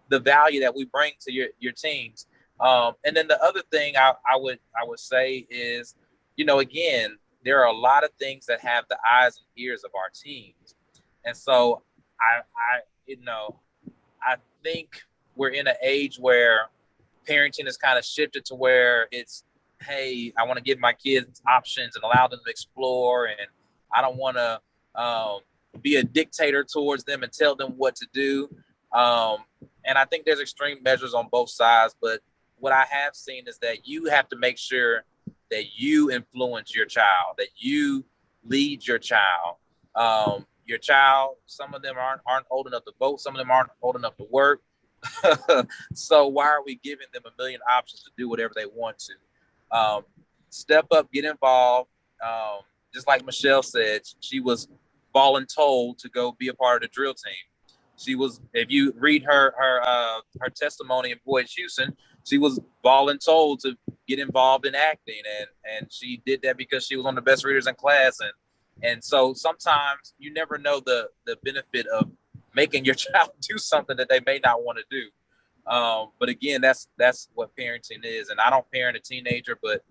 the value that we bring to your teens. And then the other thing I would say is, again, there are a lot of things that have the eyes and ears of our teens. And so I think we're in an age where parenting is kind of shifted to where it's, hey, I want to give my kids options and allow them to explore. And I don't want to be a dictator towards them and tell them what to do. And I think there's extreme measures on both sides. But what I have seen is that you have to make sure that you influence your child, that you lead your child. Your child, some of them aren't old enough to vote. Some of them aren't old enough to work. So why are we giving them a million options to do whatever they want to? Step up, get involved. Just like Michelle said, she was voluntold to go be a part of the drill team. She was, if you read her testimony in Boyd Houston, she was voluntold to get involved in acting, and she did that because she was one of the best readers in class. And so sometimes you never know the benefit of making your child do something that they may not want to do. But again, that's what parenting is. And I don't parent a teenager, but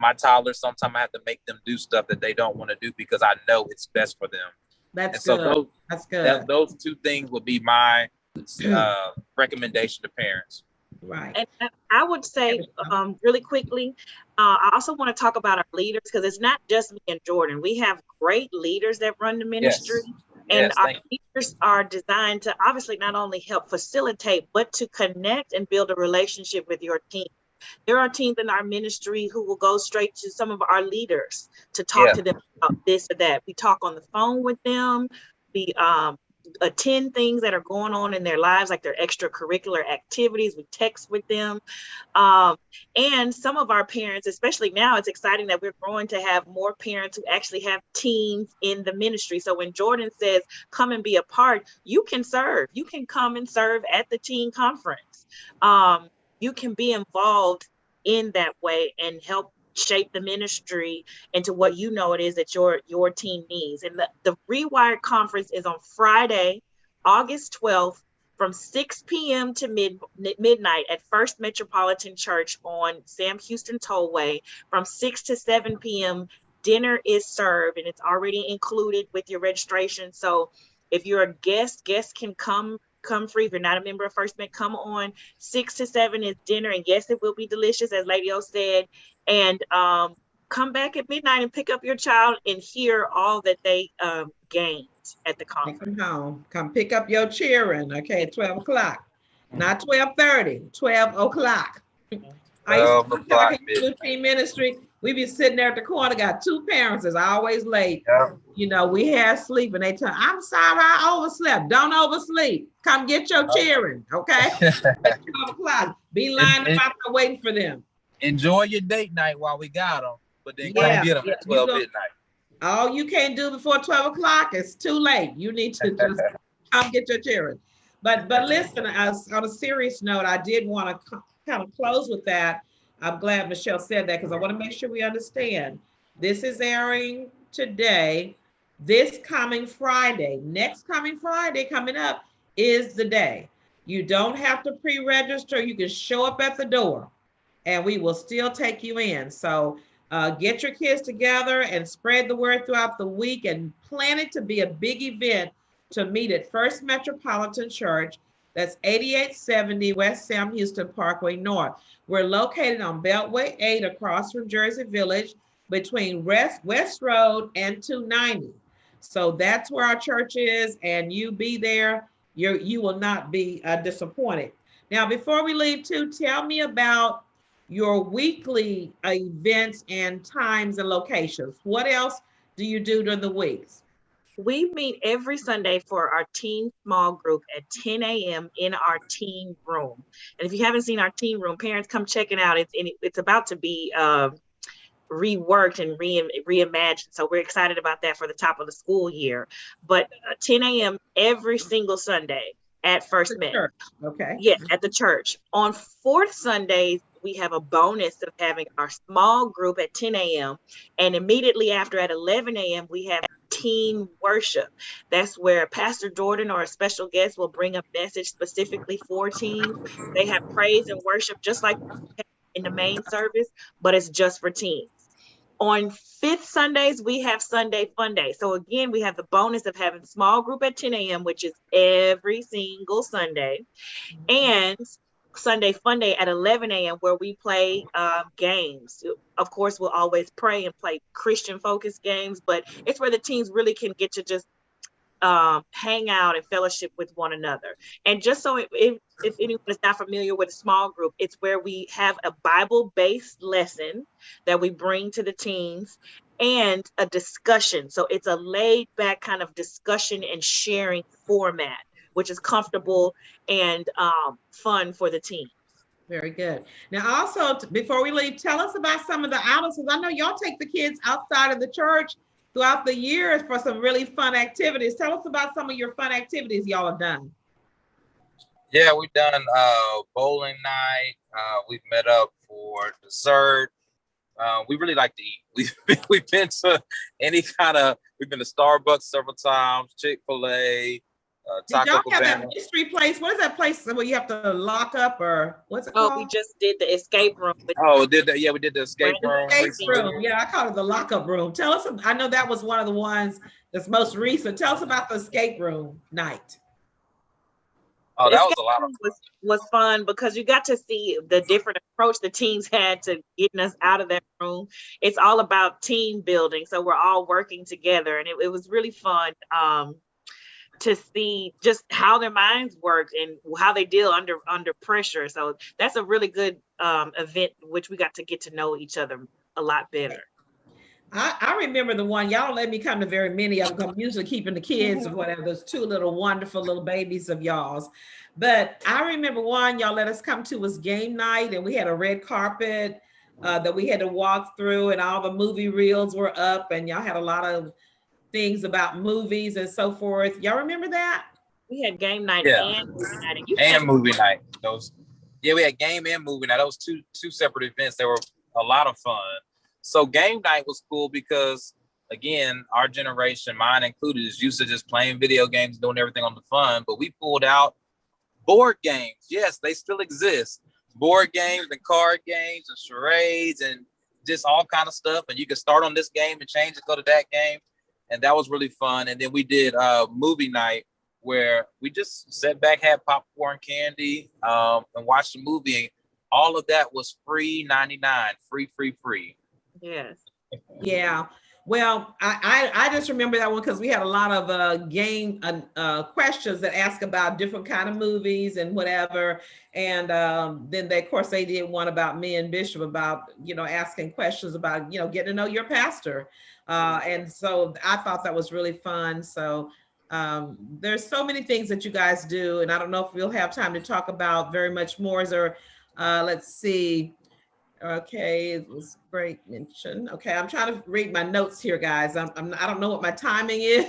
my toddlers, sometimes I have to make them do stuff that they don't want to do because I know it's best for them. That's good. That's good. Those two things would be my recommendation to parents. Right. And I would say really quickly, I also want to talk about our leaders, because it's not just me and Jordan. We have great leaders that run the ministry. Yes. And our leaders are designed to obviously not only help facilitate, but to connect and build a relationship with your team. There are teams in our ministry who will go straight to some of our leaders to talk to them about this or that. We talk on the phone with them. We attend things that are going on in their lives, like their extracurricular activities. We text with them. And some of our parents, especially now, it's exciting that we're growing to have more parents who actually have teens in the ministry. So when Jordan says, come and be a part, you can serve. You can come and serve at the teen conference. You can be involved in that way and help shape the ministry into what you know it is that your team needs. And the Rewired Conference is on Friday, August 12th from 6 p.m. to midnight at First Metropolitan Church on Sam Houston Tollway. From 6 to 7 p.m., dinner is served, and it's already included with your registration. So if you're a guest, guests can come free. If you're not a member of First Met, come on. 6 to 7 is dinner, and yes, it will be delicious, as Lady O said. And come back at midnight and pick up your child and hear all that they gained at the conference. Take them home. Come pick up your children, okay, at 12 o'clock. Not 12:30, 12 o'clock. I used to talk in teen ministry. We be sitting there at the corner, got two parents that's always late. Yeah. You know, we had sleep and they tell, I'm sorry, I overslept. Don't oversleep. Come get your children, okay? At 12 o'clock. Be lined up out there waiting for them. Enjoy your date night while we got them, but then come get them at 12 midnight. All you can't do before 12 o'clock is too late. You need to just come get your children. But listen, on a serious note, I did want to kind of close with that. I'm glad Michelle said that because I want to make sure we understand. This is airing today. This coming Friday, next coming Friday coming up is the day. You don't have to pre-register. You can show up at the door and we will still take you in. So get your kids together and spread the word throughout the week and plan it to be a big event to meet at First Metropolitan Church. That's 8870 West Sam Houston Parkway North. We're located on Beltway 8 across from Jersey Village between West Road and 290. So that's where our church is, and you be there. You will not be disappointed. Now, before we leave too, tell me about your weekly events and times and locations. What else do you do during the weeks? We meet every Sunday for our teen small group at 10 a.m. in our teen room. And if you haven't seen our teen room, parents come check it out. It's about to be reworked and reimagined. So we're excited about that for the top of the school year. But 10 a.m. every single Sunday at First Met. Okay. Yes, at the church. On fourth Sundays, we have a bonus of having our small group at 10 a.m. And immediately after at 11 a.m., we have teen worship. That's where Pastor Jordan or a special guest will bring a message specifically for teens. They have praise and worship just like in the main service, but it's just for teens. On fifth Sundays, we have Sunday Fun Day. So again, we have the bonus of having small group at 10 a.m., which is every single Sunday, and Sunday Fun Day at 11 a.m. where we play games. Of course, we'll always pray and play Christian-focused games, but it's where the teens really can get to just hang out and fellowship with one another. And just so if anyone is not familiar with a small group, it's where we have a Bible-based lesson that we bring to the teens and a discussion. So it's a laid-back kind of discussion and sharing format, which is comfortable and fun for the team. Very good. Now, also, before we leave, tell us about some of the outings, because I know y'all take the kids outside of the church throughout the years for some really fun activities. Tell us about some of your fun activities y'all have done. Yeah, we've done bowling night. We've met up for dessert. We really like to eat. We've been to we've been to Starbucks several times, Chick-fil-A, Did y'all have that mystery place? What is that place where you have to lock up, or what's it called? We just did the escape room. Did that? Yeah, we did the escape room. Yeah, I call it the lockup room. Tell us, I know that was one of the ones that's most recent. Tell us about the escape room night. Oh, that was a lot of fun. Was fun because you got to see the different approach the teens had to getting us out of that room. It's all about team building. So we're all working together, and it was really fun. To see just how their minds work and how they deal under pressure. So that's a really good event, which we got to get to know each other a lot better. I remember the one, y'all let me come to very many of them. I'm usually keeping the kids or whatever, those two little wonderful little babies of y'all's. But I remember one y'all let us come to was game night, and we had a red carpet that we had to walk through, and all the movie reels were up, and y'all had a lot of things about movies and so forth. Y'all remember that? We had game night and movie night. And movie night. We had game and movie night. Those two separate events. They were a lot of fun. So game night was cool because, again, our generation, mine included, is used to just playing video games, doing everything on the fun. But we pulled out board games. Yes, they still exist. Board games and card games and charades and just all kind of stuff. And you can start on this game and change it, go to that game. And that was really fun. And then we did movie night where we just sat back, had popcorn, candy, and watched the movie. And all of that was free 99, free. Yes. Yeah. Well, I just remember that one because we had a lot of game questions that ask about different kind of movies and whatever. And then they, of course, they did one about me and Bishop about, asking questions about, getting to know your pastor. And so I thought that was really fun. So there's so many things that you guys do. And I don't know if we'll have time to talk about very much more. Let's see. Okay, it was great mention. Okay, I'm trying to read my notes here, guys. I don't know what my timing is.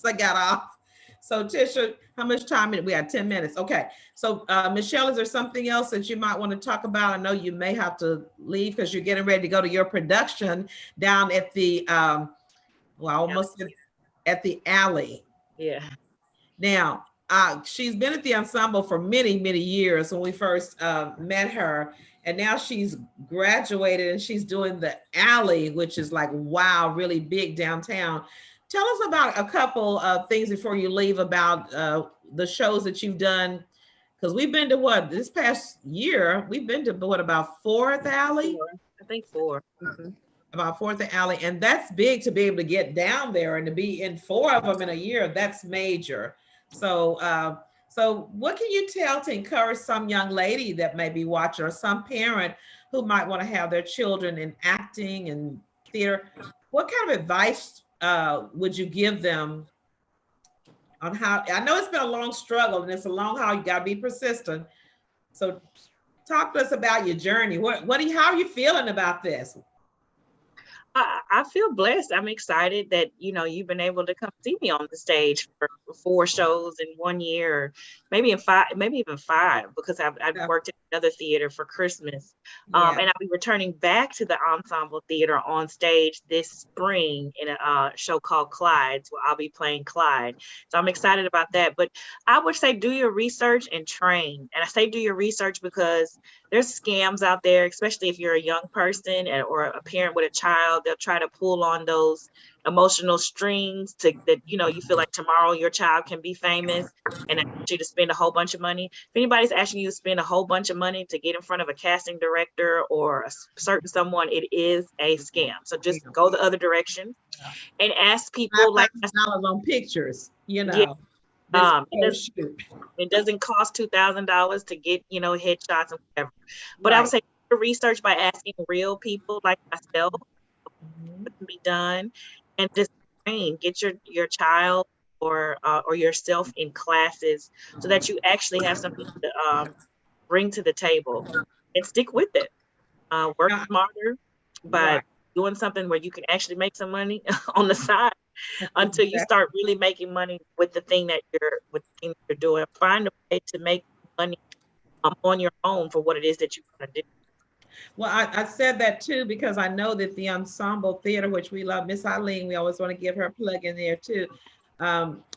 I got off. So Tisha, how much time? We had 10 minutes. Okay, so Michelle, is there something else that you might want to talk about? I know you may have to leave because you're getting ready to go to your production down at the, almost at the alley. Yeah. Now, she's been at the ensemble for many, many years when we first met her. And now she's graduated and she's doing the alley, which is like, wow, really big downtown. Tell us about a couple of things before you leave about the shows that you've done. Because we've been to this past year, we've been to about 4th Alley? I think 4. Mm-hmm. About 4th Alley. And that's big to be able to get down there and to be in 4 of them in a year. That's major. So what can you tell to encourage some young lady that may be watching or some parent who might want to have their children in acting and theater? What kind of advice would you give them on how, I know it's been a long struggle and it's a long haul, you got to be persistent. So talk to us about your journey. How are you feeling about this? I feel blessed. I'm excited that, you've been able to come see me on the stage for 4 shows in 1 year, or maybe even 5, because I've worked in another theater for Christmas. Yeah. And I'll be returning back to the Ensemble Theater on stage this spring in a show called Clyde's, where I'll be playing Clyde. So I'm excited about that. But I would say do your research and train. And I say do your research because there's scams out there, especially if you're a young person or a parent with a child. They'll try to pull on those emotional strings that you feel like tomorrow your child can be famous and ask you to spend a whole bunch of money. If anybody's asking you to spend a whole bunch of money to get in front of a casting director or a certain someone, it is a scam. So just go the other direction and ask people like $5,000 on pictures, Yeah. It doesn't cost $2,000 to get, headshots and whatever. But I would say research by asking real people like myself what can be done, and just train, get your child or yourself in classes so that you actually have something to bring to the table, and stick with it. Work smarter by doing something where you can actually make some money on the side until you start really making money with the thing that you're doing. Find a way to make money on your own for what it is that you want to do. Well, I said that too, because I know that the Ensemble Theater, which we love, Miss Eileen, we always want to give her a plug in there too.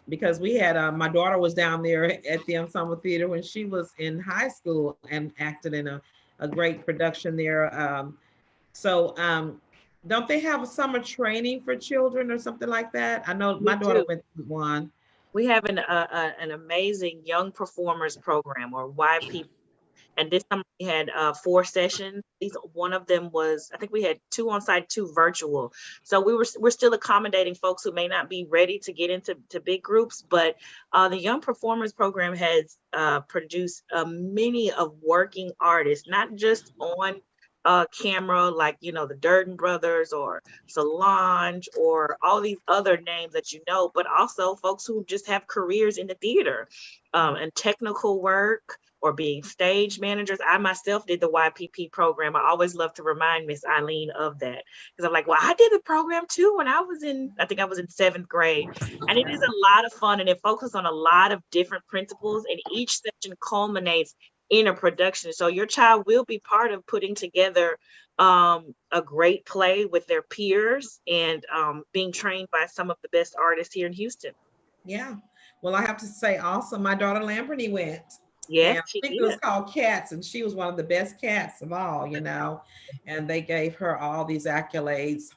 Because we had, my daughter was down there at the Ensemble Theater when she was in high school and acted in a great production there. Don't they have a summer training for children or something like that? I know my daughter went through one. We have an amazing young performers program, or YP. And this summer we had 4 sessions. One of them was, I think we had 2 on site, 2 virtual. So we're still accommodating folks who may not be ready to get into big groups, but the Young Performers Program has produced many of working artists, not just on camera, like, the Durden Brothers or Solange or all these other names that but also folks who just have careers in the theater and technical work, or being stage managers. I myself did the YPP program. I always love to remind Miss Eileen of that, because I'm like, well, I did the program too when I was in 7th grade. And it is a lot of fun, and it focuses on a lot of different principles, and each section culminates in a production. So your child will be part of putting together a great play with their peers, and being trained by some of the best artists here in Houston. Yeah. Well, I have to say also, my daughter Lamberty went. Yes, And I she think it was did. called Cats, and she was one of the best cats of all, you know. And they gave her all these accolades.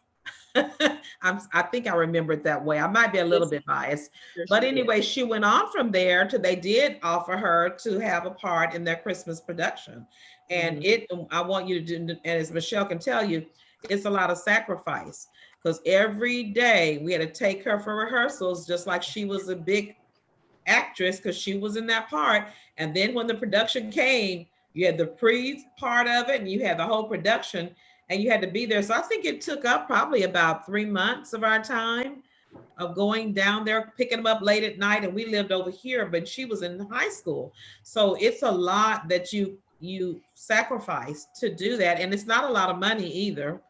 I think I remember it that way. I might be a little Yes, bit biased, sure but she did. anyway, she went on from there to they did offer her to have a part in their Christmas production, and Mhm. it. I want you to do, and as Michelle can tell you, it's a lot of sacrifice because every day we had to take her for rehearsals, just like she was a big actress because she was in that part. And then when the production came, you had the pre part of it and you had the whole production and you had to be there. So I think it took up probably about 3 months of our time of going down there, picking them up late at night. And we lived over here, but she was in high school. So it's a lot that you sacrifice to do that. And it's not a lot of money either.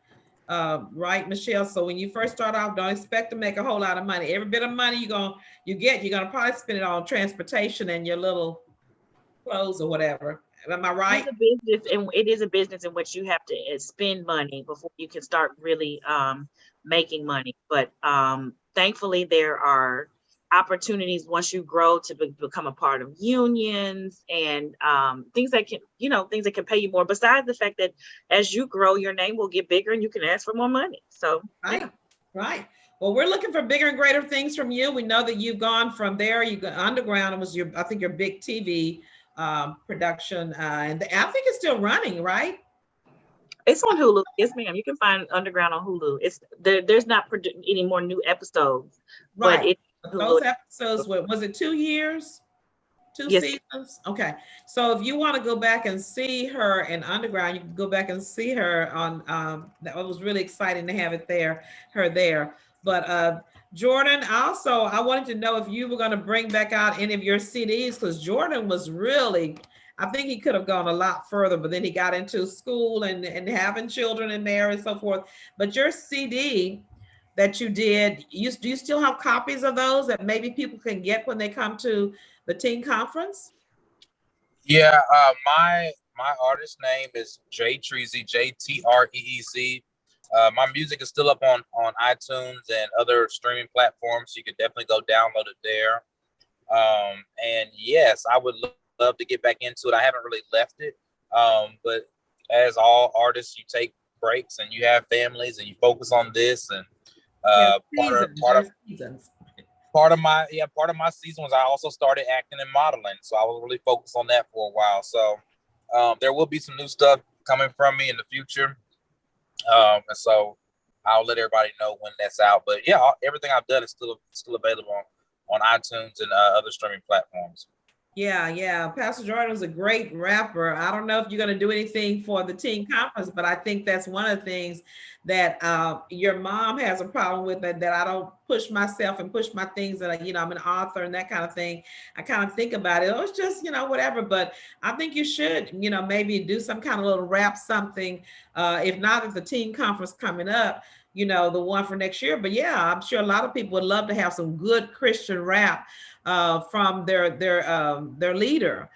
Right, Michelle? So when you first start off, don't expect to make a whole lot of money. Every bit of money you're gonna probably spend it on transportation and your little clothes or whatever. Am I It is right? a business, and it is a business in which you have to spend money before you can start really making money. But thankfully, there are opportunities once you grow to become a part of unions and things that can, things that can pay you more. Besides the fact that as you grow, your name will get bigger and you can ask for more money. So, Right, yeah. right. Well, we're looking for bigger and greater things from you. We know that you've gone from there. You go underground. It was I think your big TV production, and I think it's still running, right? It's on Hulu. Yes, ma'am. You can find Underground on Hulu. It's there's not any more new episodes, but Right. it's But Hulu. those episodes, was it 2 years? Two Yes. seasons? Okay. So if you want to go back and see her in Underground, you can go back and see her on that was really exciting to have it there, her there. But Jordan, also I wanted to know if you were going to bring back out any of your CDs because Jordan was really, I think he could have gone a lot further, but then he got into school and having children in there and so forth. But your CD that you did, do you still have copies of those that maybe people can get when they come to the teen conference? Yeah, my artist name is Jay Treezy, JTREEZ. My music is still up on iTunes and other streaming platforms. So you can definitely go download it there. And yes, I would love to get back into it. I haven't really left it, but as all artists, you take breaks and you have families and you focus on this. And Yeah, part of seasons. part of There's seasons. part of my season was I also started acting and modeling, so I was really focused on that for a while. So there will be some new stuff coming from me in the future, and so I'll let everybody know when that's out. But yeah, everything I've done is still available on iTunes and other streaming platforms. Yeah, yeah. Pastor Jordan was a great rapper. I don't know if you're going to do anything for the teen conference, but I think that's one of the things that your mom has a problem with, that I don't push myself and push my things that, I'm an author and that kind of thing. I kind of think about it. Oh, it's just, whatever. But I think you should, maybe do some kind of little rap something. If not at the teen conference coming up, the one for next year. But yeah, I'm sure a lot of people would love to have some good Christian rap from their leader.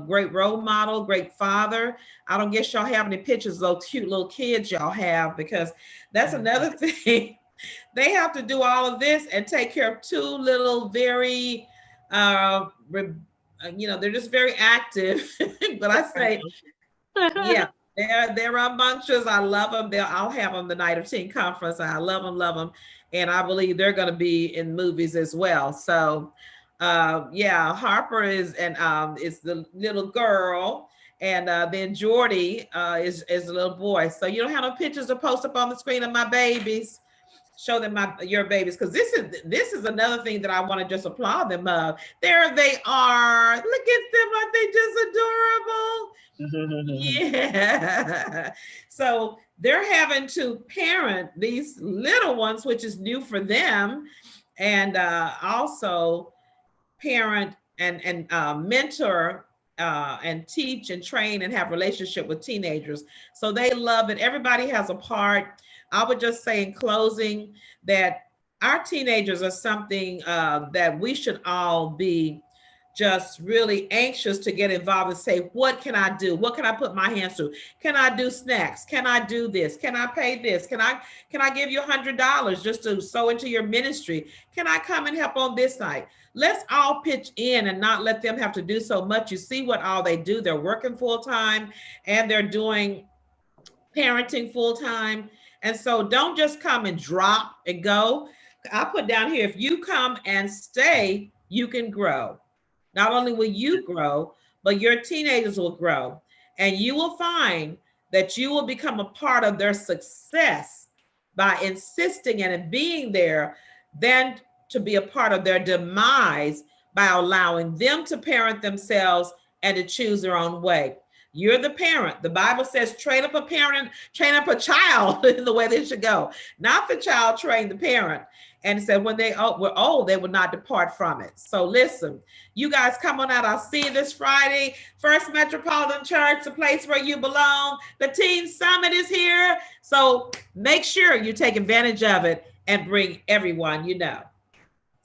Great role model, great father. I don't guess y'all have any pictures of those cute little kids y'all have, because that's another thing. They have to do all of this and take care of two little very, they're just very active. But I say, yeah, they're rambunctious. I love them. I'll have them the night of teen conference. I love them, and I believe they're going to be in movies as well. So, yeah, Harper is the little girl, and then Jordy is the little boy. So you don't have no pictures to post up on the screen of my babies. Show them your babies, because this is another thing that I want to just applaud them of. There they are. Look at them, aren't they just adorable? Yeah. So they're having to parent these little ones, which is new for them, and also parent and mentor and teach and train and have relationship with teenagers. So they love it. Everybody has a part. I would just say in closing that our teenagers are something that we should all be just really anxious to get involved and say, what can I do? What can I put my hands to? Can I do snacks? Can I do this? Can I pay this? Can I give you $100 just to sow into your ministry? Can I come and help on this night? Let's all pitch in and not let them have to do so much. You see what all they do. They're working full time and they're doing parenting full time. And so don't just come and drop and go. I put down here, if you come and stay, you can grow. Not only will you grow, but your teenagers will grow. And you will find that you will become a part of their success by insisting and being there than to be a part of their demise by allowing them to parent themselves and to choose their own way. You're the parent. The Bible says, train up a parent, train up a child in the way they should go. Not the child train the parent. And it said when they were old, they would not depart from it. So listen, you guys come on out. I'll see you this Friday. First Metropolitan Church, the place where you belong. The Teen Summit is here. So make sure you take advantage of it and bring everyone you know.